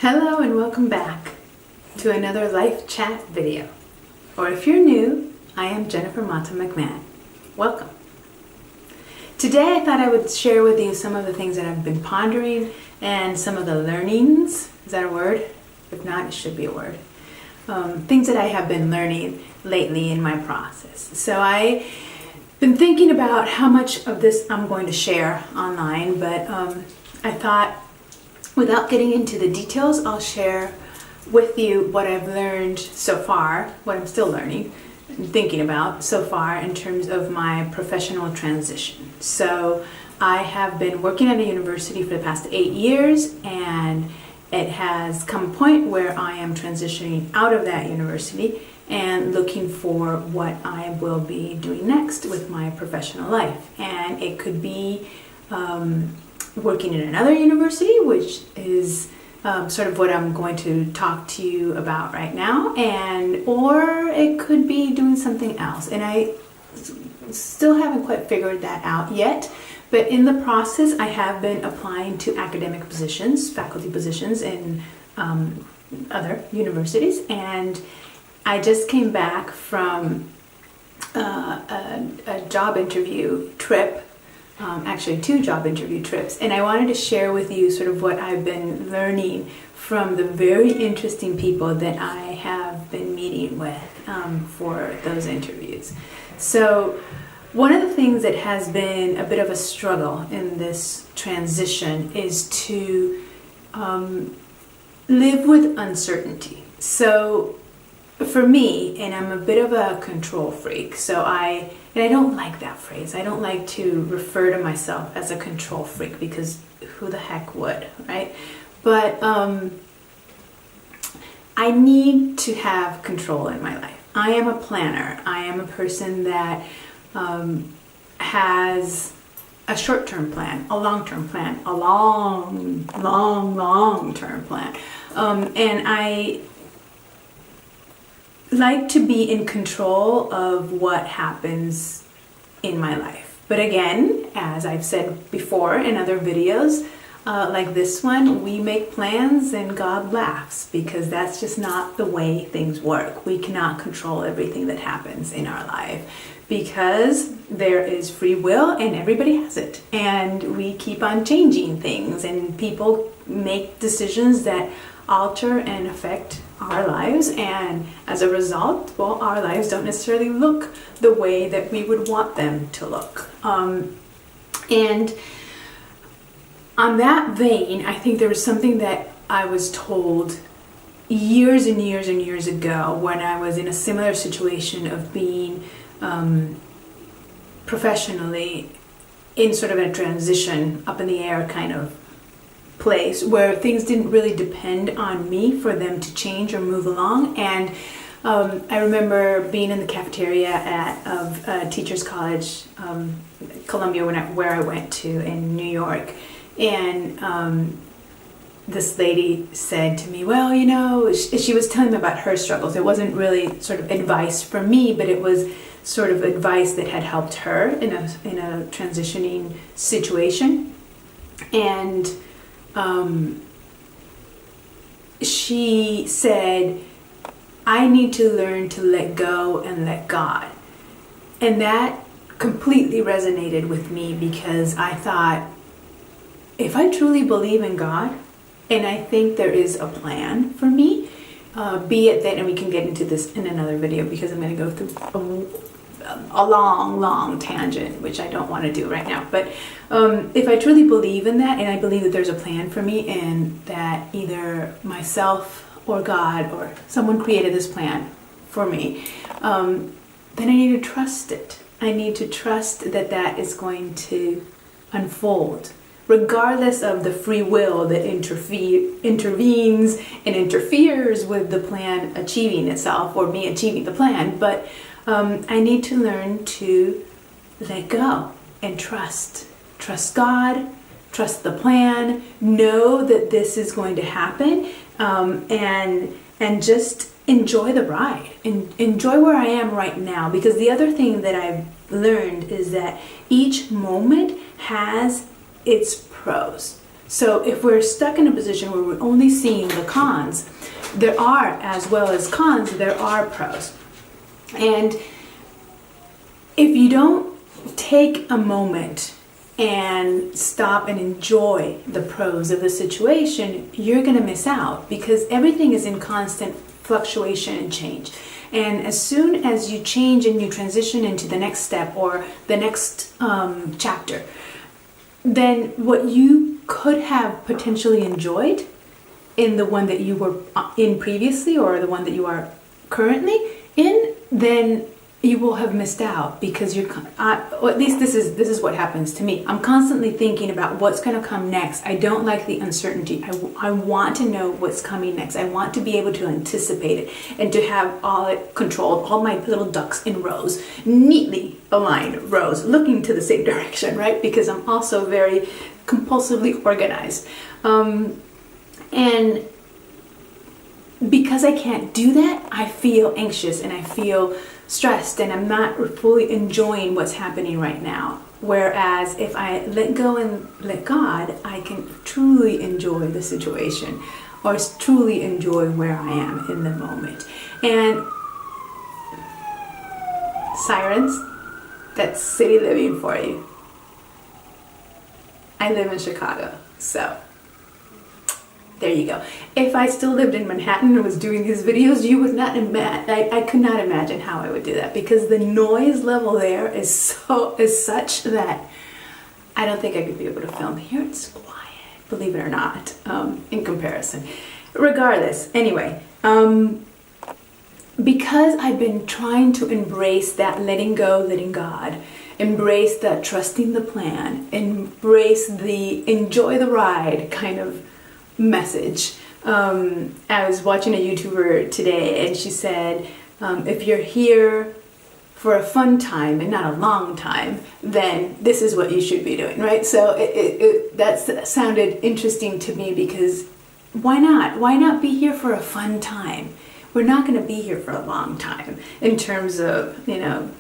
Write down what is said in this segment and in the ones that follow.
Hello and welcome back to another life chat video. Or if you're new, I am Jennifer Mata-McMahon. Welcome. Today I thought I would share with you some of the things that I've been pondering and some of the learnings. Is that a word? If not, it should be a word. Things that I have been learning lately in my process. So I've been thinking about how much of this I'm going to share online, but I thought, without getting into the details, I'll share with you what I've learned so far, what I'm still learning and thinking about so far in terms of my professional transition. So I have been working at a university for the past 8 years, and it has come a point where I am transitioning out of that university and looking for what I will be doing next with my professional life. And it could be working in another university, which is sort of what I'm going to talk to you about right now, or it could be doing something else. And I still haven't quite figured that out yet, but in the process I have been applying to academic positions, faculty positions in other universities, and I just came back from a job interview trip. Actually 2 job interview trips, and I wanted to share with you sort of what I've been learning from the very interesting people that I have been meeting with for those interviews. So one of the things that has been a bit of a struggle in this transition is to live with uncertainty. So for me, and I'm a bit of a control freak, so I don't like that phrase. I don't like to refer to myself as a control freak, because who the heck would, right? But I need to have control in my life. I am a planner. I am a person that has a short-term plan, a long-term plan, a long-term plan. And I like to be in control of what happens in my life. But again, as I've said before in other videos like this one, we make plans and God laughs, because that's just not the way things work. We cannot control everything that happens in our life, because there is free will and everybody has it, and we keep on changing things, and people make decisions that alter and affect our lives, and as a result, well, our lives don't necessarily look the way that we would want them to look. And on that vein, I think there was something that I was told years and years and years ago when I was in a similar situation of being professionally in sort of a transition, up in the air kind of place, where things didn't really depend on me for them to change or move along. And I remember being in the cafeteria of Teachers College, Columbia, where I went to in New York, and this lady said to me, well, you know, she was telling me about her struggles. It wasn't really sort of advice for me, but it was sort of advice that had helped her in a transitioning situation. And she said, I need to learn to let go and let God. And that completely resonated with me, because I thought, if I truly believe in God, and I think there is a plan for me, be it that, and we can get into this in another video, because I'm going to go through a long tangent, which I don't want to do right now. But if I truly believe in that, and I believe that there's a plan for me, and that either myself or God or someone created this plan for me, then I need to trust it. I need to trust that that is going to unfold, regardless of the free will that intervenes and interferes with the plan achieving itself, or me achieving the plan. But I need to learn to let go and trust God, trust the plan, know that this is going to happen, and just enjoy the ride, and enjoy where I am right now. Because the other thing that I've learned is that each moment has its pros. So if we're stuck in a position where we're only seeing the cons, there are, as well as cons, there are pros. And if you don't take a moment and stop and enjoy the pros of the situation, you're going to miss out, because everything is in constant fluctuation and change. And as soon as you change and you transition into the next step or the next chapter, then what you could have potentially enjoyed in the one that you were in previously, or the one that you are currently in, then you will have missed out, because you're, or at least this is what happens to me. I'm constantly thinking about what's going to come next. I don't like the uncertainty. I want to know what's coming next. I want to be able to anticipate it and to have all it controlled, all my little ducks in rows, neatly aligned rows, looking to the same direction, right? Because I'm also very compulsively organized. And because I can't do that, I feel anxious and I feel stressed, and I'm not fully enjoying what's happening right now. Whereas if I let go and let God, I can truly enjoy the situation, or truly enjoy where I am in the moment. And sirens, that's city living for you. I live in Chicago, so there you go. If I still lived in Manhattan and was doing these videos, you would not imagine. I could not imagine how I would do that, because the noise level there is such that I don't think I could be able to film here. It's quiet, believe it or not, in comparison. Regardless, anyway, because I've been trying to embrace that letting go, letting God, embrace that trusting the plan, embrace the enjoy the ride kind of message. I was watching a YouTuber today, and she said, if you're here for a fun time and not a long time, then this is what you should be doing, right? So that sounded interesting to me, because why not? Why not be here for a fun time? We're not going to be here for a long time in terms of, you know,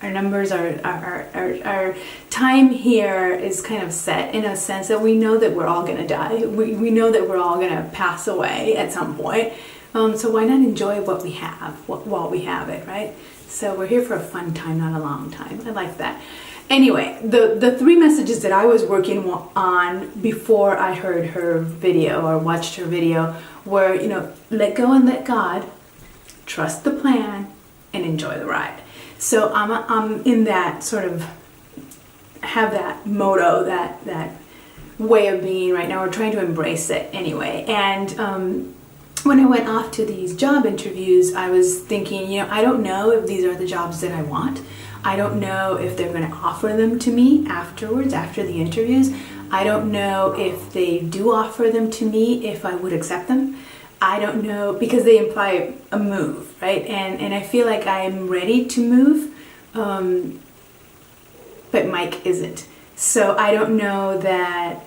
our numbers, our time here is kind of set in a sense that we know that we're all going to die. We know that we're all going to pass away at some point. So why not enjoy what we have while we have it, right? So we're here for a fun time, not a long time. I like that. Anyway, the three messages that I was working on before I heard her video or watched her video were, you know, let go and let God, trust the plan, and enjoy the ride. So I'm in that sort of, have that motto, that way of being right now. We're trying to embrace it anyway. And when I went off to these job interviews, I was thinking, you know, I don't know if these are the jobs that I want. I don't know if they're going to offer them to me afterwards, after the interviews. I don't know if they do offer them to me, if I would accept them. I don't know, because they imply a move, right? And I feel like I'm ready to move, but Mike isn't. So I don't know that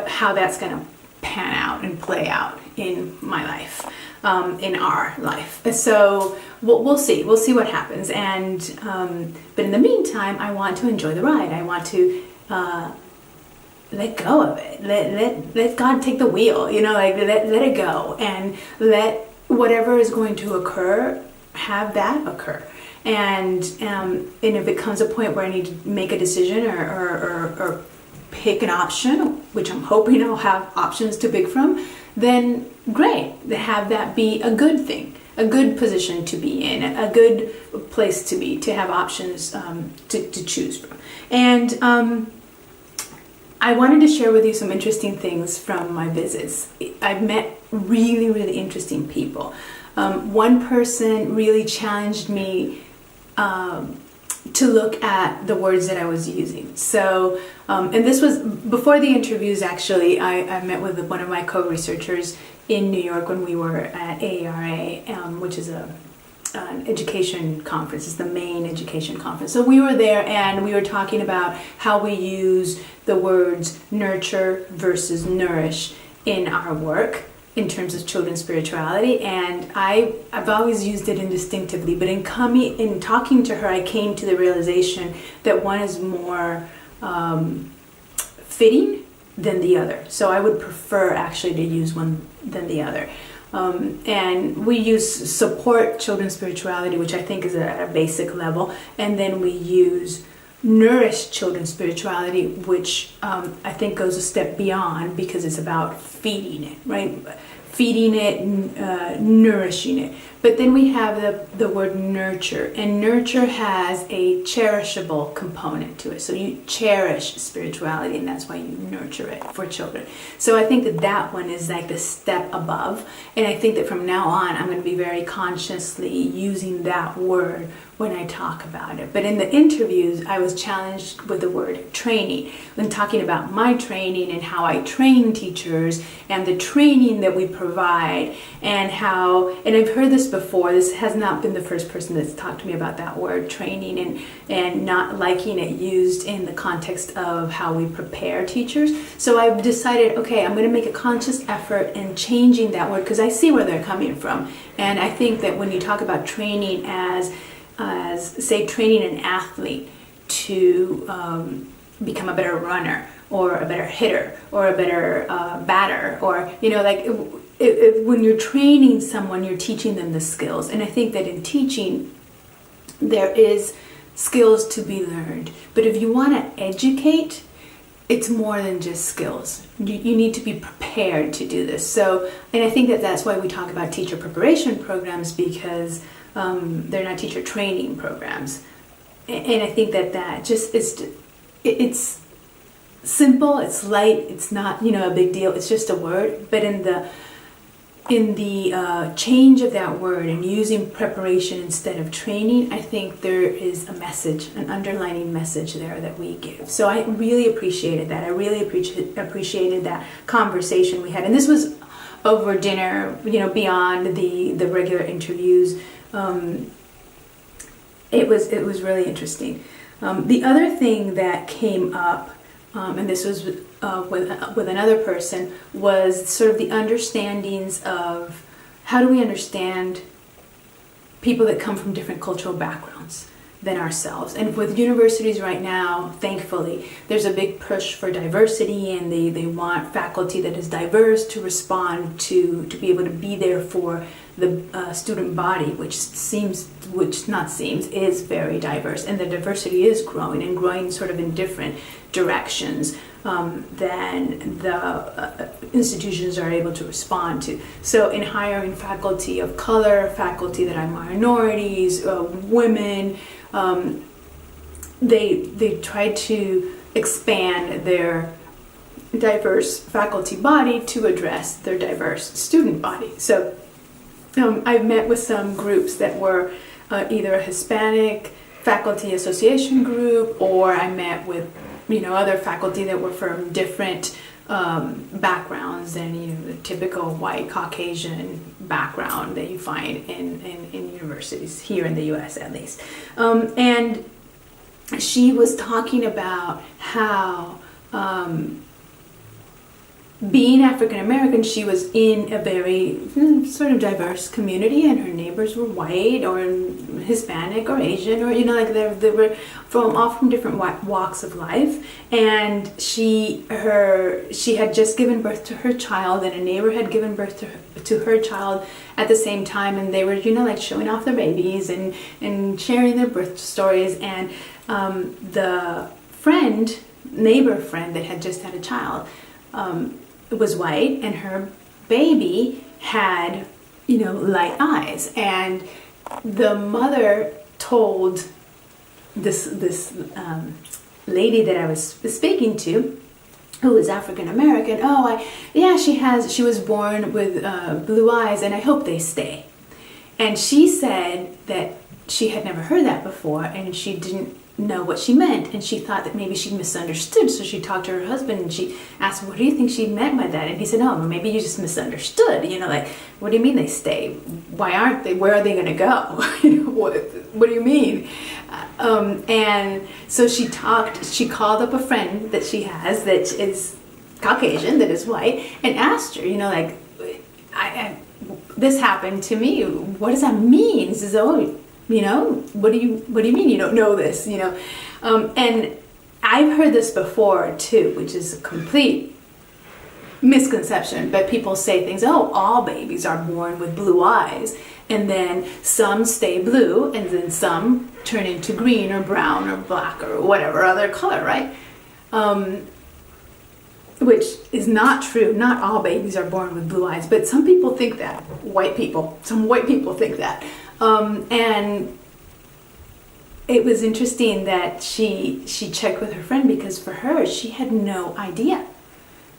how that's going to pan out and play out in my life, in our life. So we'll see. We'll see what happens. And but in the meantime, I want to enjoy the ride. I want to let go of it. Let God take the wheel, you know, like let it go, and let whatever is going to occur, have that occur. And if it comes a point where I need to make a decision or pick an option, which I'm hoping I'll have options to pick from, then great, have that be a good thing, a good position to be in, a good place to be, to have options to choose from. And I wanted to share with you some interesting things from my visits. I've met really, really interesting people. One person really challenged me to look at the words that I was using. So, and this was before the interviews actually. I met with one of my co-researchers in New York when we were at AARA, which is an education conference. It's the main education conference. So we were there and we were talking about how we use the words nurture versus nourish in our work in terms of children's spirituality. And I've always used it indistinctively, but in talking to her, I came to the realization that one is more fitting than the other. So I would prefer actually to use one than the other. And we use support children's spirituality, which I think is at a basic level, and then we use nourish children's spirituality, which I think goes a step beyond, because it's about feeding it, right? Feeding it, nourishing it. But then we have the word nurture, and nurture has a cherishable component to it. So you cherish spirituality, and that's why you nurture it for children. So I think that one is like the step above, and I think that from now on I'm going to be very consciously using that word when I talk about it. But in the interviews, I was challenged with the word training, when talking about my training and how I train teachers and the training that we provide, and how, and I've heard this before, this has not been the first person that's talked to me about that word training, and not liking it used in the context of how we prepare teachers. So I've decided, okay, I'm going to make a conscious effort in changing that word, because I see where they're coming from. And I think that when you talk about training as say training an athlete to become a better runner or a better hitter or a better batter, or like when you're training someone, you're teaching them the skills. And I think that in teaching there is skills to be learned, but if you want to educate, it's more than just skills. You need to be prepared to do this. So, and I think that that's why we talk about teacher preparation programs, because they're not teacher training programs. And I think that just it's simple, it's light, it's not a big deal. It's just a word. But in the change of that word and using preparation instead of training, I think there is a message, an underlining message there that we give. So I really appreciated that. I really appreciated that conversation we had. And this was over dinner, beyond the regular interviews. It was really interesting. The other thing that came up, and this was with another person, was sort of the understandings of how do we understand people that come from different cultural backgrounds than ourselves. And with universities right now, thankfully, there's a big push for diversity, and they want faculty that is diverse to respond to be able to be there for the student body, which is very diverse, and the diversity is growing sort of in different directions than the institutions are able to respond to. So in hiring faculty of color, faculty that are minorities, women, they try to expand their diverse faculty body to address their diverse student body. So I've met with some groups that were either a Hispanic faculty association group, or I met with other faculty that were from different backgrounds than the typical white Caucasian background that you find in universities here in the U.S. at least. And she was talking about how being African American, she was in a very sort of diverse community, and her neighbors were white or Hispanic or Asian, or they were all from different walks of life. And she had just given birth to her child, and a neighbor had given birth to her child at the same time, and they were showing off their babies and sharing their birth stories. And the neighbor friend that had just had a child was white, and her baby had light eyes, and the mother told this lady that I was speaking to, who was African American, she was born with blue eyes, and I hope they stay. And she said that she had never heard that before, and she didn't know what she meant, and she thought that maybe she misunderstood. So she talked to her husband, and she asked, what do you think she meant by that? And he said, well, maybe you just misunderstood. What do you mean they stay? Why aren't they? Where are they going to go? What do you mean? And so she called up a friend that she has that is Caucasian, that is white, and asked her, this happened to me. What does that mean? He says, what do you mean you don't know this? And I've heard this before too, which is a complete misconception, but people say things, oh, all babies are born with blue eyes, and then some stay blue, and then some turn into green or brown or black or whatever other color, right? Which is not true. Not all babies are born with blue eyes, but some people think that. Some white people think that. And it was interesting that she checked with her friend, because for her, she had no idea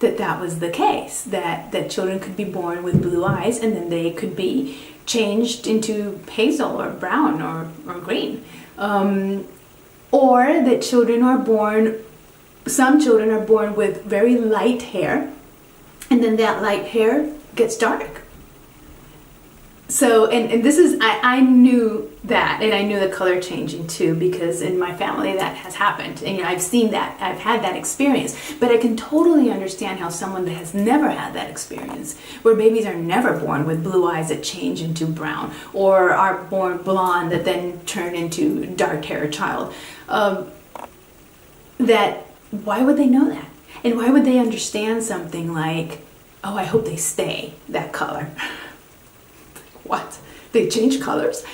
that was the case, that children could be born with blue eyes and then they could be changed into hazel or brown or green. Or that some children are born with very light hair, and then that light hair gets dark. So, and this is, I knew that, and I knew the color changing too, because in my family that has happened, and I've seen that, I've had that experience. But I can totally understand how someone that has never had that experience, where babies are never born with blue eyes that change into brown, or are born blonde that then turn into dark-haired child, that why would they know that? And why would they understand something like, oh, I hope they stay that color? What? They change colors?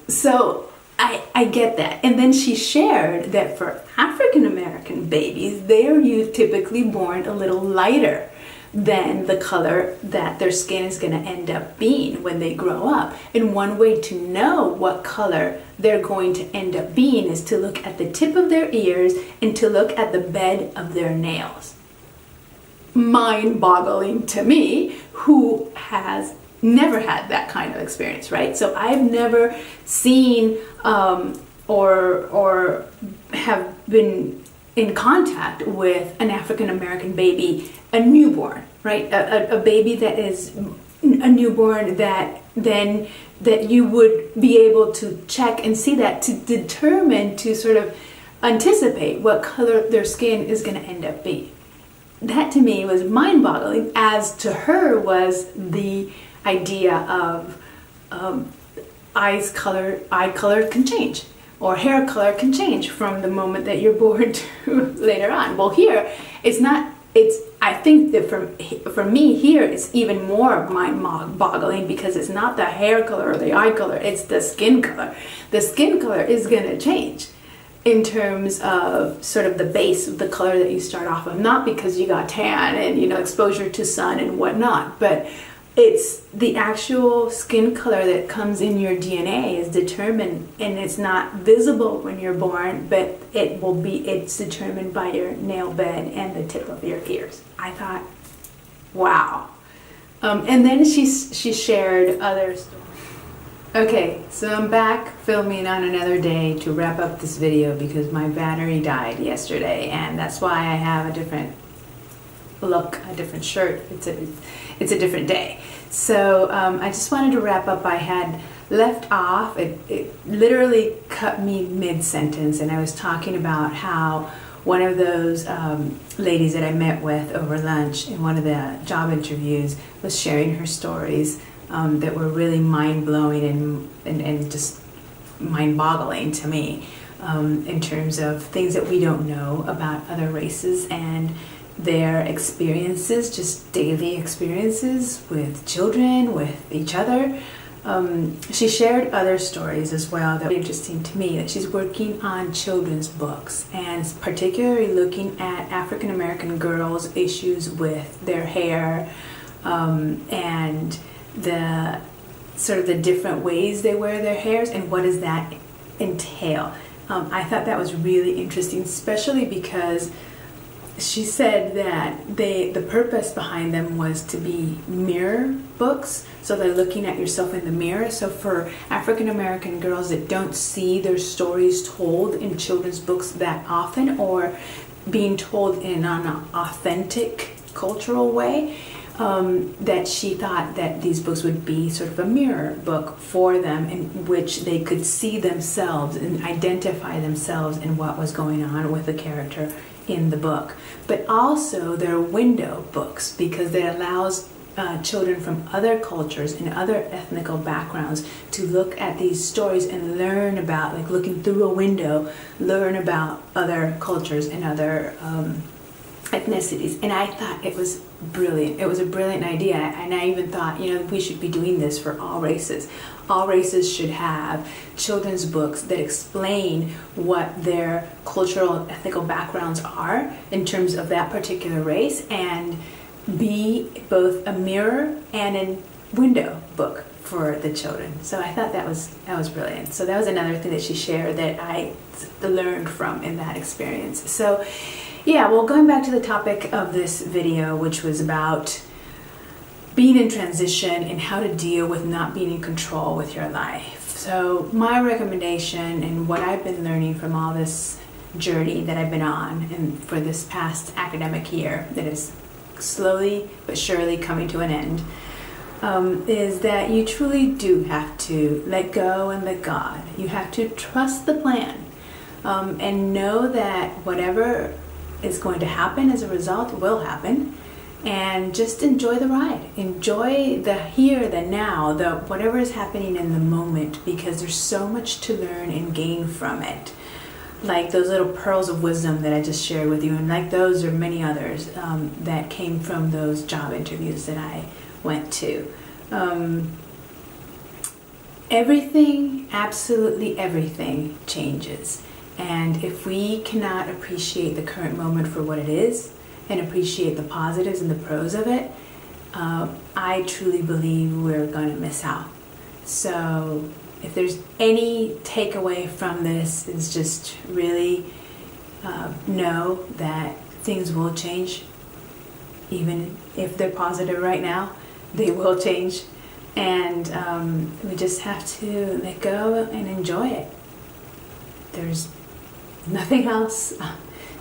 So I get that. And then she shared that for African American babies, they are typically born a little lighter than the color that their skin is going to end up being when they grow up. And one way to know what color they're going to end up being is to look at the tip of their ears and to look at the bed of their nails. Mind-boggling to me, who has never had that kind of experience, right? So I've never seen or have been in contact with an African American baby, a newborn, right? A baby that is a newborn that you would be able to check and see that, to determine, to sort of anticipate what color their skin is going to end up being. That to me was mind-boggling, as to her was the idea of eye color can change, or hair color can change from the moment that you're born to later on. Well, here it's not. I think that for me here it's even more mind-boggling, because it's not the hair color or the eye color, it's the skin color. The skin color is going to change in terms of sort of the base of the color that you start off with, not because you got tan and exposure to sun and whatnot, but it's the actual skin color that comes in your DNA is determined, and it's not visible when you're born, but it's determined by your nail bed and the tip of your ears. I thought, wow. And then she shared other stories. Okay, so I'm back filming on another day to wrap up this video, because my battery died yesterday, and that's why I have a different look, a different shirt. It's a different day. So I just wanted to wrap up. I had left off, it literally cut me mid-sentence, and I was talking about how one of those ladies that I met with over lunch in one of the job interviews was sharing her stories that were really mind-blowing and just mind-boggling to me, in terms of things that we don't know about other races and their experiences, just daily experiences with children, with each other. She shared other stories as well that were interesting to me, that she's working on children's books, and particularly looking at African American girls' issues with their hair, and the sort of the different ways they wear their hairs, and what does that entail. I thought that was really interesting, especially because she said that the purpose behind them was to be mirror books. So they're looking at yourself in the mirror. So for African American girls that don't see their stories told in children's books that often, or being told in an authentic cultural way, that she thought that these books would be sort of a mirror book for them, in which they could see themselves and identify themselves in what was going on with the character in the book. But also they're window books, because it allows children from other cultures and other ethnical backgrounds to look at these stories and learn about, like looking through a window, learn about other cultures and other ethnicities. And I thought it was brilliant. It was a brilliant idea, and I even thought, we should be doing this for all races. All races should have children's books that explain what their cultural and ethical backgrounds are in terms of that particular race, and be both a mirror and a window book for the children. So I thought that was brilliant. So that was another thing that she shared that I learned from in that experience. So yeah, well, going back to the topic of this video, which was about being in transition and how to deal with not being in control with your life. So my recommendation and what I've been learning from all this journey that I've been on and for this past academic year that is slowly but surely coming to an end, is that you truly do have to let go and let God. You have to trust the plan, and know that whatever is going to happen as a result will happen, and just enjoy the ride. Enjoy the here, the now, the whatever is happening in the moment, because there's so much to learn and gain from it. Like those little pearls of wisdom that I just shared with you, and like those or many others that came from those job interviews that I went to. Everything, absolutely everything changes. And if we cannot appreciate the current moment for what it is and appreciate the positives and the pros of it, I truly believe we're going to miss out. So if there's any takeaway from this, is just really know that things will change. Even if they're positive right now, they will change. And we just have to let go and enjoy it. There's nothing else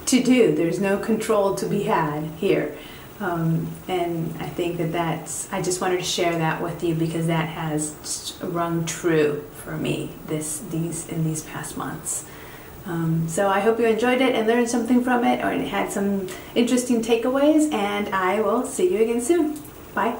to do. There's no control to be had here. And I think I just wanted to share that with you because that has rung true for me in these past months. So I hope you enjoyed it and learned something from it, or had some interesting takeaways, and I will see you again soon. Bye.